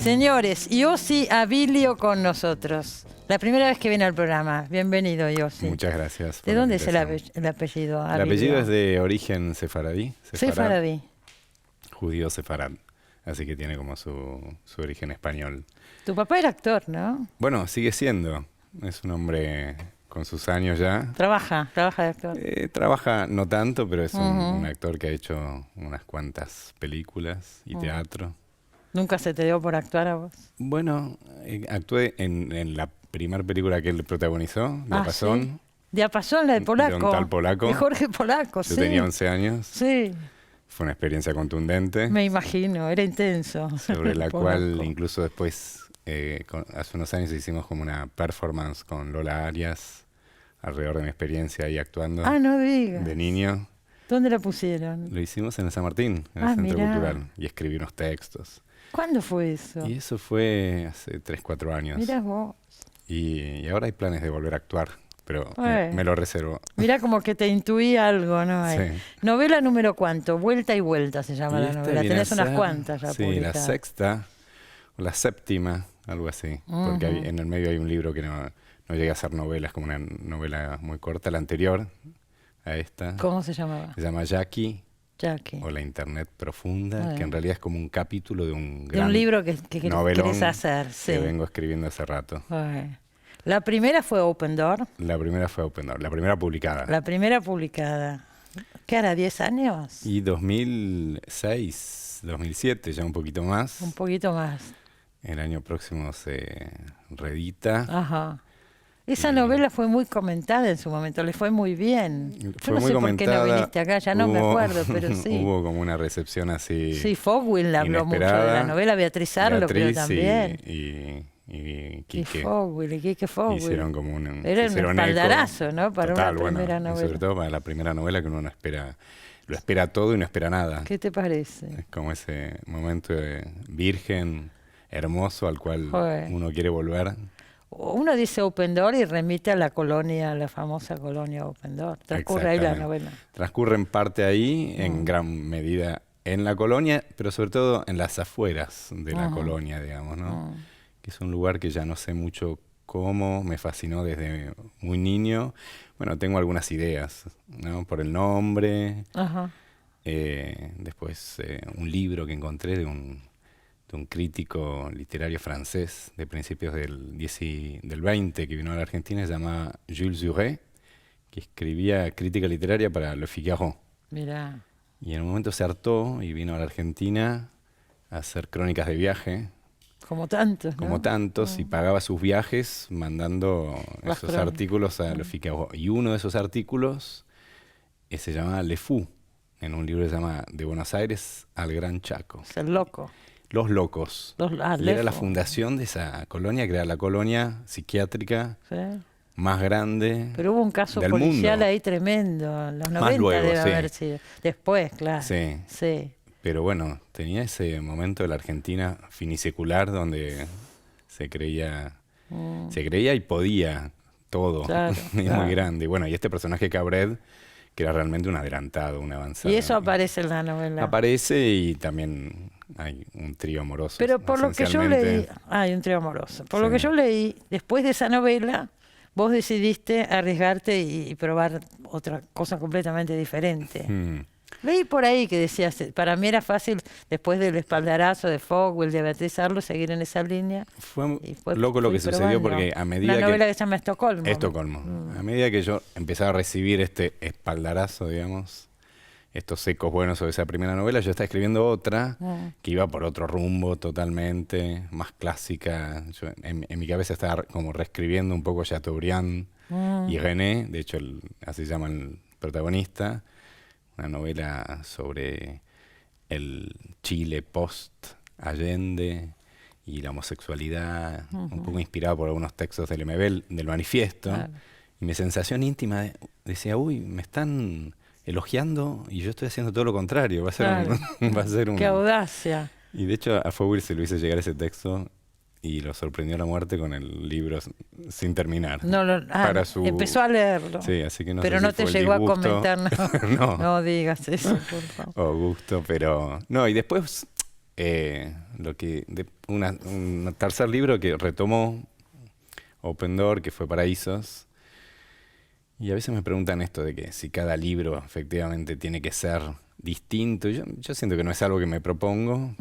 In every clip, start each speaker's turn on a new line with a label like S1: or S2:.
S1: Señores, Yossi Abilio con nosotros. La primera vez que viene al programa. Bienvenido, Yossi.
S2: Muchas gracias.
S1: ¿De dónde es el apellido?
S2: El apellido es de origen sefaradí.
S1: Sefaradí.
S2: Judío sefarad. Así que tiene como su origen español.
S1: Tu papá era actor, ¿no?
S2: Bueno, sigue siendo. Es un hombre con sus años ya.
S1: Trabaja de actor.
S2: Trabaja no tanto, pero es un actor que ha hecho unas cuantas películas y teatro.
S1: ¿Nunca se te dio por actuar a vos?
S2: Bueno, actué en la primera película que él protagonizó, Diapasón.
S1: ¿Sí? Diapasón, la de Polaco.
S2: De un tal polaco.
S1: De Jorge Polaco,
S2: Yo tenía 11 años.
S1: Sí.
S2: Fue una experiencia contundente.
S1: Me imagino, era intenso.
S2: Sobre la cual incluso después, hace unos años hicimos como una performance con Lola Arias alrededor de mi experiencia ahí actuando.
S1: Ah, no digas.
S2: De niño.
S1: ¿Dónde la pusieron?
S2: Lo hicimos en el San Martín, en el Centro Cultural, y escribí unos textos.
S1: ¿Cuándo fue eso?
S2: Y eso fue hace 3, 4 años.
S1: Mirá vos.
S2: Y ahora hay planes de volver a actuar, pero me lo reservo.
S1: Mirá como que te intuí algo, ¿no?
S2: Sí.
S1: ¿Novela número cuánto? Vuelta y vuelta se llama la novela. Tenés unas cuantas ya publicadas.
S2: La sexta, o la séptima, algo así. Porque en el medio hay un libro que no llega a ser novela, es como una novela muy corta. La anterior a esta.
S1: ¿Cómo se llamaba?
S2: Se llama Jackie. O La Internet Profunda, que en realidad es como un capítulo de un gran
S1: libro que querés hacer.
S2: Que vengo escribiendo hace rato.
S1: La primera fue Open Door.
S2: La primera fue Open Door, la primera publicada.
S1: La primera publicada. ¿Qué hará, 10 años?
S2: Y 2006, 2007, ya un poquito más.
S1: Un poquito más.
S2: El año próximo se reedita.
S1: Ajá. Esa novela fue muy comentada en su momento, le fue muy bien. Yo no sé por qué no viniste acá, ya no me acuerdo, pero sí.
S2: Hubo como una recepción así.
S1: Sí, Fogwill habló mucho de la novela, Beatriz Arlo, pero también.
S2: Y Quique.
S1: Y Quique Fogwill.
S2: Hicieron como un
S1: espaldarazo, ¿no? Para una primera novela.
S2: Sobre todo para la primera novela que uno no espera, lo espera todo y no espera nada.
S1: ¿Qué te parece?
S2: Es como ese momento de virgen, hermoso, al cual uno quiere volver.
S1: Uno dice Open Door y remite a la colonia, la famosa colonia Open Door. Transcurre ahí la novela.
S2: Transcurre en parte ahí, en gran medida en la colonia, pero sobre todo en las afueras de la colonia, digamos, ¿no? Que es un lugar que ya no sé mucho cómo, me fascinó desde muy niño. Bueno, tengo algunas ideas, ¿no? Por el nombre. Después un libro que encontré de un crítico literario francés de principios del 20 que vino a la Argentina, se llama Jules Jouret, que escribía crítica literaria para Le Figaro.
S1: Mirá.
S2: Y en un momento se hartó y vino a la Argentina a hacer crónicas de viaje.
S1: Como tantos, ¿no?
S2: Como tantos, y pagaba sus viajes mandando esos artículos a Le Figaro. Y uno de esos artículos se llama Le Fou, en un libro que se llama De Buenos Aires al Gran Chaco.
S1: Es el loco.
S2: Los Locos. Y era la fundación de esa colonia, que era la colonia psiquiátrica más grande.
S1: Pero hubo un caso policial ahí tremendo, en los 90 luego, debe haber sido. Después, claro.
S2: Sí. Pero bueno, tenía ese momento de la Argentina finisecular donde se creía y podía todo.
S1: Claro,
S2: muy grande. Y bueno, y este personaje Cabred, que era realmente un adelantado, un avanzado.
S1: Y eso aparece en la novela.
S2: Aparece y también hay un trío amoroso.
S1: Pero por lo que yo leí, hay un trío amoroso. Por lo que yo leí, después de esa novela, vos decidiste arriesgarte y probar otra cosa completamente diferente. Leí por ahí que decías, para mí era fácil, después del espaldarazo de Fogwill, de Beatriz Arlo, seguir en esa línea.
S2: Fue loco lo que sucedió porque a medida
S1: una novela que se llama Estocolmo.
S2: A medida que yo empezaba a recibir este espaldarazo, digamos, estos ecos buenos sobre esa primera novela, yo estaba escribiendo otra que iba por otro rumbo totalmente, más clásica. Yo, en mi cabeza estaba como reescribiendo un poco Chateaubriand y René, de hecho así se llama el protagonista. Una novela sobre el Chile post-Allende y la homosexualidad, un poco inspirado por algunos textos del MB, del manifiesto. Y mi sensación íntima decía, uy, me están elogiando y yo estoy haciendo todo lo contrario. Va a ser un...
S1: ¡Qué audacia!
S2: Y de hecho a Fogwill se lo hice llegar ese texto y lo sorprendió la muerte con el libro sin terminar.
S1: Empezó a leerlo.
S2: Sí, así que
S1: pero
S2: sé
S1: no
S2: si
S1: te
S2: fue
S1: llegó a comentar nada.
S2: No
S1: No digas eso, por favor.
S2: O gusto, pero... No, y después un tercer libro que retomó Open Door, que fue Paraísos. Y a veces me preguntan esto de que si cada libro efectivamente tiene que ser distinto. Yo siento que no es algo que me propongo,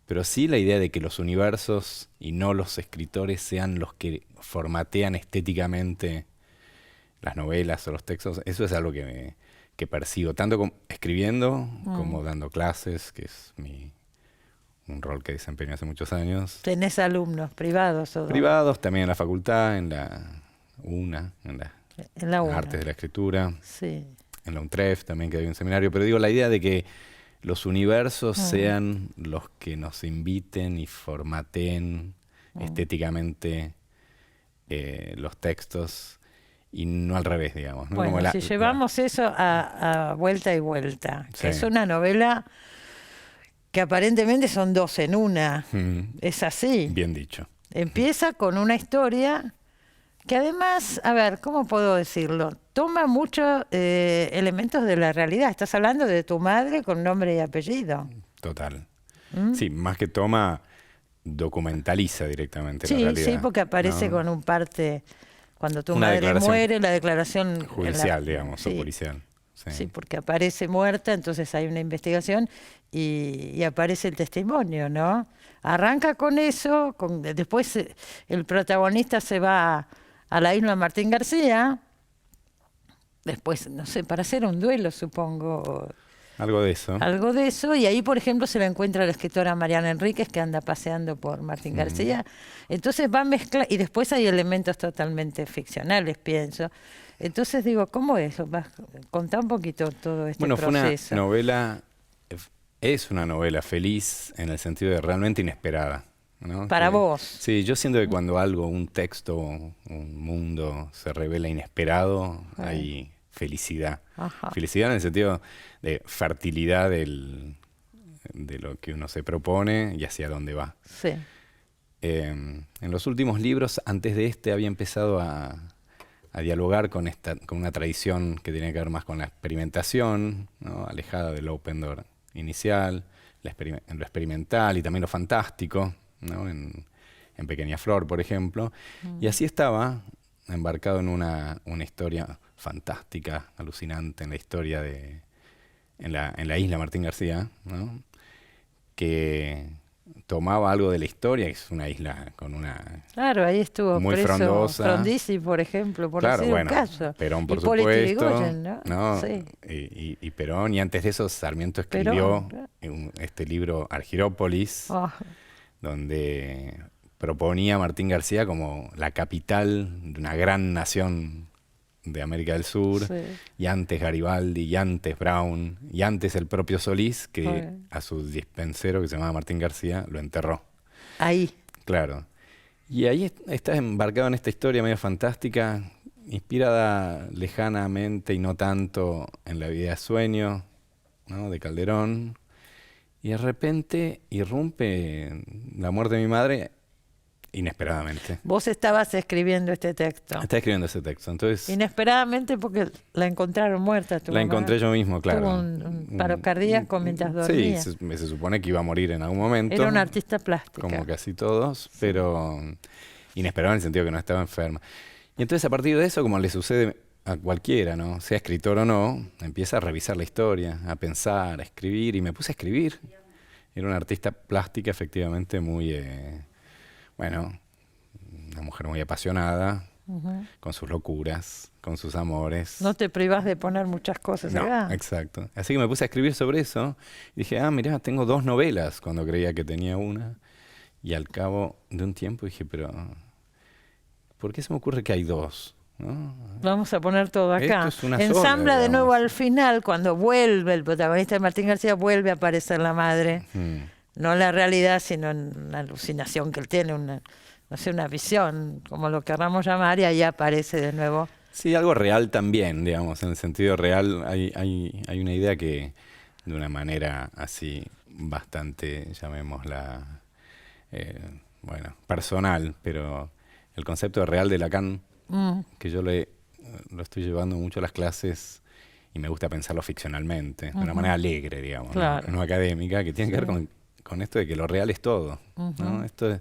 S2: pero sí la idea de que los universos y no los escritores sean los que formatean estéticamente las novelas o los textos. Eso es algo que percibo, tanto escribiendo como dando clases, que es un rol que desempeño hace muchos años.
S1: ¿Tenés alumnos privados?
S2: Privados, también en la facultad, en la UNA, en
S1: la
S2: Artes de la Escritura,
S1: sí.
S2: En la UNTREF también, que hay un seminario. Pero digo, la idea de que los universos sean los que nos inviten y formateen estéticamente los textos, y no al revés, digamos, ¿no?
S1: Bueno, si llevamos eso a vuelta y vuelta,
S2: sí.
S1: Es una novela que aparentemente son dos en una. Es así.
S2: Bien dicho.
S1: Empieza con una historia que además, a ver, ¿cómo puedo decirlo? Toma muchos elementos de la realidad. Estás hablando de tu madre con nombre y apellido.
S2: Total. Sí, más que toma, documentaliza directamente la realidad.
S1: Sí, porque aparece, ¿no?, con un parte, cuando tu madre muere, la declaración
S2: judicial, digamos, o policial.
S1: Sí, porque aparece muerta, entonces hay una investigación y aparece el testimonio, ¿no? Arranca con eso, después el protagonista se va a la isla Martín García, después, no sé, para hacer un duelo, supongo.
S2: Algo de eso.
S1: Algo de eso, y ahí, por ejemplo, se la encuentra la escritora Mariana Enríquez, que anda paseando por Martín García. Entonces va a mezclar, y después hay elementos totalmente ficcionales, pienso. Entonces digo, ¿cómo es? Contá un poquito todo este proceso.
S2: Bueno, fue una novela, es una novela feliz en el sentido de realmente inesperada, ¿no?
S1: Para vos.
S2: Sí, yo siento que cuando algo, un texto, un mundo se revela inesperado, hay felicidad.
S1: Ajá.
S2: Felicidad en el sentido de fertilidad de lo que uno se propone y hacia dónde va.
S1: Sí.
S2: En los últimos libros, antes de este, había empezado a dialogar con una tradición que tiene que ver más con la experimentación, ¿no? Alejada del Open Door inicial, en lo experimental y también lo fantástico, ¿no? En Pequeña Flor, por ejemplo. Y así estaba embarcado en una historia fantástica, alucinante, en la historia en la isla Martín García, ¿no? Que tomaba algo de la historia, que es una isla con una...
S1: Claro, ahí estuvo
S2: muy
S1: preso
S2: frondosa.
S1: Frondisi, por ejemplo, por
S2: claro,
S1: decir
S2: bueno,
S1: un caso.
S2: Perón, por
S1: Hipólito
S2: supuesto.
S1: Yrigoyen, ¿no? Sí.
S2: Y Perón, y antes de eso Sarmiento escribió este libro Argirópolis, donde proponía a Martín García como la capital de una gran nación de América del Sur, y antes Garibaldi, y antes Brown, y antes el propio Solís, que a su dispensero, que se llamaba Martín García, lo enterró.
S1: Ahí.
S2: Claro. Y ahí está embarcado en esta historia medio fantástica, inspirada lejanamente y no tanto en La vida de sueño, ¿no?, de Calderón. Y de repente irrumpe la muerte de mi madre inesperadamente.
S1: Vos estabas escribiendo este texto.
S2: Estaba escribiendo ese texto. Entonces,
S1: inesperadamente porque la encontraron muerta.
S2: La encontré yo mismo, claro.
S1: Tuvo un paro cardíaco mientras dormía.
S2: Sí, se supone que iba a morir en algún momento.
S1: Era una artista plástica.
S2: Como casi todos, pero inesperado en el sentido que no estaba enferma. Y entonces a partir de eso, como le sucede a cualquiera, ¿no?, sea escritor o no, empieza a revisar la historia, a pensar, a escribir, y me puse a escribir. Era una artista plástica efectivamente muy... bueno, una mujer muy apasionada, con sus locuras, con sus amores.
S1: No te privás de poner muchas cosas acá.
S2: Exacto. Así que me puse a escribir sobre eso y dije, mirá, tengo 2 novelas cuando creía que tenía una. Y al cabo de un tiempo dije, pero ¿por qué se me ocurre que hay 2? ¿No?
S1: Vamos a poner todo acá.
S2: Esto es una
S1: Ensambla
S2: sola,
S1: de nuevo al final, cuando vuelve el protagonista de Martín García, vuelve a aparecer la madre. No en la realidad, sino en una alucinación que él tiene, una visión, como lo querramos llamar, y ahí aparece de nuevo.
S2: Sí, algo real también, digamos, en el sentido real hay una idea que de una manera así bastante, llamémosla, personal, pero el concepto de real de Lacan, que yo lo estoy llevando mucho a las clases y me gusta pensarlo ficcionalmente, de una manera alegre, digamos,
S1: claro,
S2: no académica, que tiene que ver con esto de que lo real es todo, ¿no? Esto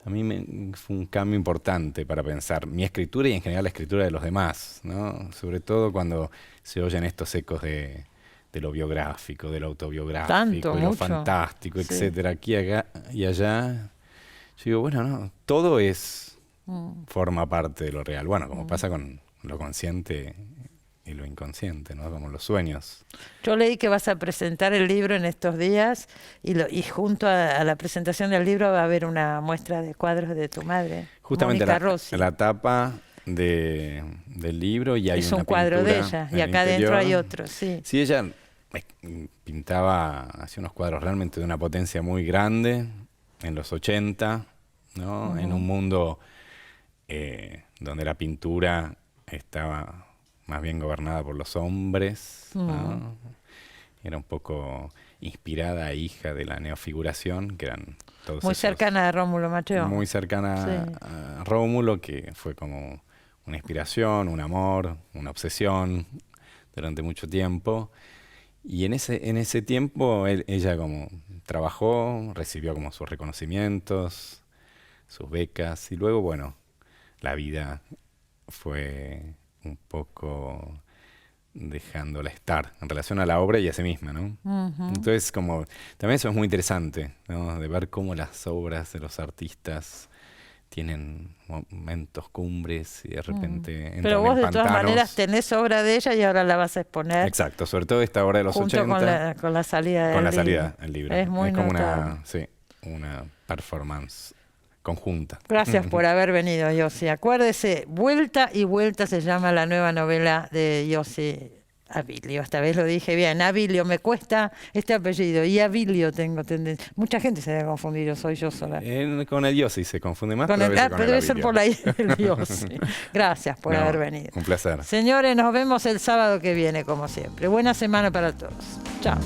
S2: a mí fue un cambio importante para pensar mi escritura y en general la escritura de los demás, ¿no? Sobre todo cuando se oyen estos ecos de lo biográfico, de lo autobiográfico, de lo fantástico, etcétera, aquí, acá y allá. Yo digo, bueno, no, todo forma parte de lo real. Bueno, como pasa con lo consciente y lo inconsciente, ¿no? Como los sueños.
S1: Yo leí que vas a presentar el libro en estos días y junto a la presentación del libro va a haber una muestra de cuadros de tu madre,
S2: justamente
S1: Mónica Rossi.
S2: La tapa del libro y hay
S1: es
S2: una
S1: un cuadro de
S2: pintura
S1: ella y acá adentro hay otro, sí.
S2: Sí, ella pintaba, hacía unos cuadros realmente de una potencia muy grande en los 80, ¿no? En un mundo donde la pintura estaba más bien gobernada por los hombres, ¿no? Era un poco inspirada e hija de la neofiguración, que eran todos
S1: muy cercana a Rómulo Macheo.
S2: Muy cercana a Rómulo, que fue como una inspiración, un amor, una obsesión durante mucho tiempo. Y en ese tiempo ella como trabajó, recibió como sus reconocimientos, sus becas, y luego, bueno, la vida fue un poco dejándola estar en relación a la obra y a sí misma, ¿no? Entonces, como también eso es muy interesante, ¿no? De ver cómo las obras de los artistas tienen momentos cumbres y de repente entran.
S1: Pero vos
S2: en
S1: de todas
S2: pantanos.
S1: Maneras tenés obra de ella y ahora la vas a exponer.
S2: Exacto, sobre todo esta obra de los 80.
S1: Con la salida del
S2: Con la
S1: libro.
S2: salida del libro.
S1: Es muy
S2: como
S1: notable.
S2: una performance conjunta.
S1: Gracias por haber venido, Yossi. Acuérdese, Vuelta y Vuelta se llama la nueva novela de Yossi Abilio. Esta vez lo dije bien. Abilio, me cuesta este apellido. Y Abilio tengo tendencia. Mucha gente se debe confundir, soy yo sola.
S2: Con el Yossi se confunde más.
S1: Pero debe ser por ahí el Yossi. Gracias por haber venido.
S2: Un placer.
S1: Señores, nos vemos el sábado que viene, como siempre. Buena semana para todos. Chao.